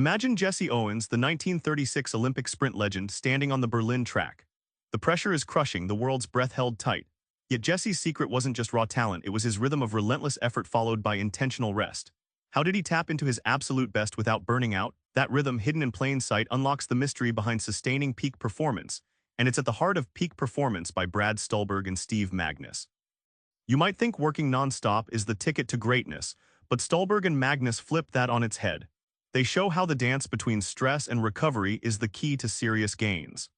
Imagine Jesse Owens, the 1936 Olympic sprint legend, standing on the Berlin track. The pressure is crushing, the world's breath held tight. Yet Jesse's secret wasn't just raw talent, it was his rhythm of relentless effort followed by intentional rest. How did he tap into his absolute best without burning out? That rhythm, hidden in plain sight, unlocks the mystery behind sustaining peak performance, and it's at the heart of Peak Performance by Brad Stulberg and Steve Magness. You might think working non-stop is the ticket to greatness, but Stulberg and Magness flip that on its head. They show how the dance between stress and recovery is the key to serious gains.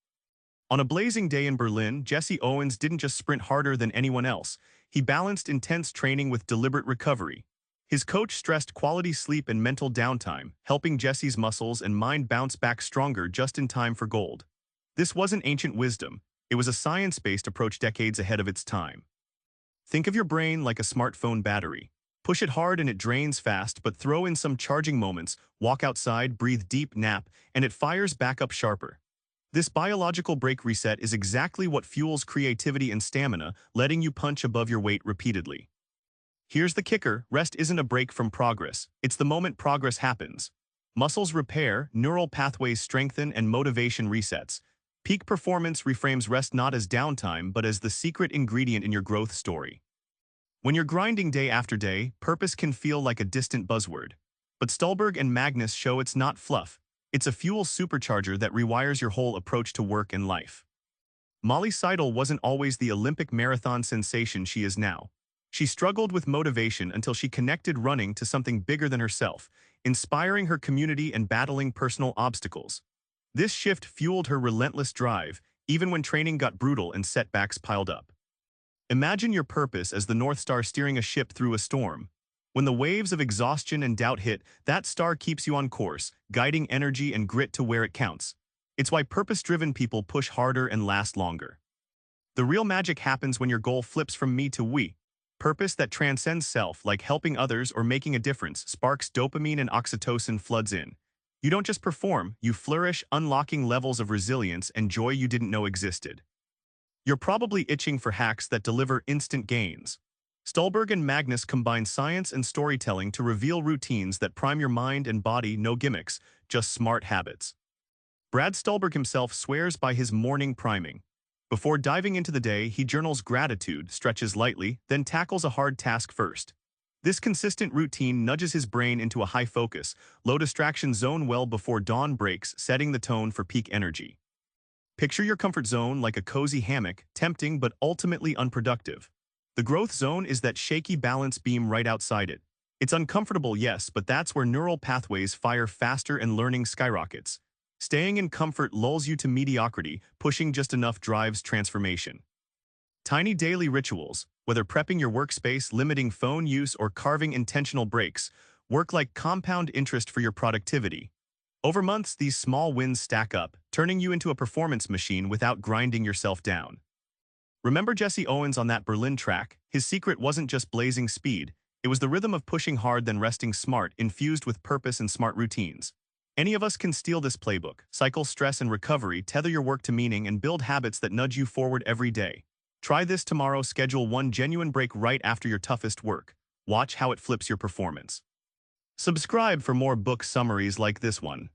On a blazing day in Berlin, Jesse Owens didn't just sprint harder than anyone else. He balanced intense training with deliberate recovery. His coach stressed quality sleep and mental downtime, helping Jesse's muscles and mind bounce back stronger just in time for gold. This wasn't ancient wisdom. It was a science-based approach decades ahead of its time. Think of your brain like a smartphone battery. Push it hard and it drains fast, but throw in some charging moments, walk outside, breathe deep, nap, and it fires back up sharper. This biological break reset is exactly what fuels creativity and stamina, letting you punch above your weight repeatedly. Here's the kicker: rest isn't a break from progress. It's the moment progress happens. Muscles repair, neural pathways strengthen, and motivation resets. Peak Performance reframes rest not as downtime, but as the secret ingredient in your growth story. When you're grinding day after day, purpose can feel like a distant buzzword. But Stulberg and Magness show it's not fluff. It's a fuel supercharger that rewires your whole approach to work and life. Molly Seidel wasn't always the Olympic marathon sensation she is now. She struggled with motivation until she connected running to something bigger than herself, inspiring her community and battling personal obstacles. This shift fueled her relentless drive, even when training got brutal and setbacks piled up. Imagine your purpose as the North Star steering a ship through a storm. When the waves of exhaustion and doubt hit, that star keeps you on course, guiding energy and grit to where it counts. It's why purpose-driven people push harder and last longer. The real magic happens when your goal flips from me to we. Purpose that transcends self, like helping others or making a difference, sparks dopamine and oxytocin floods in. You don't just perform, you flourish, unlocking levels of resilience and joy you didn't know existed. You're probably itching for hacks that deliver instant gains. Stulberg and Magness combine science and storytelling to reveal routines that prime your mind and body, no gimmicks, just smart habits. Brad Stulberg himself swears by his morning priming. Before diving into the day, he journals gratitude, stretches lightly, then tackles a hard task first. This consistent routine nudges his brain into a high focus, low distraction zone well before dawn breaks, setting the tone for peak energy. Picture your comfort zone like a cozy hammock, tempting but ultimately unproductive. The growth zone is that shaky balance beam right outside it. It's uncomfortable, yes, but that's where neural pathways fire faster and learning skyrockets. Staying in comfort lulls you to mediocrity, pushing just enough drives transformation. Tiny daily rituals, whether prepping your workspace, limiting phone use, or carving intentional breaks, work like compound interest for your productivity. Over months, these small wins stack up, turning you into a performance machine without grinding yourself down. Remember Jesse Owens on that Berlin track? His secret wasn't just blazing speed. It was the rhythm of pushing hard then resting smart, infused with purpose and smart routines. Any of us can steal this playbook. Cycle stress and recovery, tether your work to meaning, and build habits that nudge you forward every day. Try this tomorrow. Schedule one genuine break right after your toughest work. Watch how it flips your performance. Subscribe for more book summaries like this one.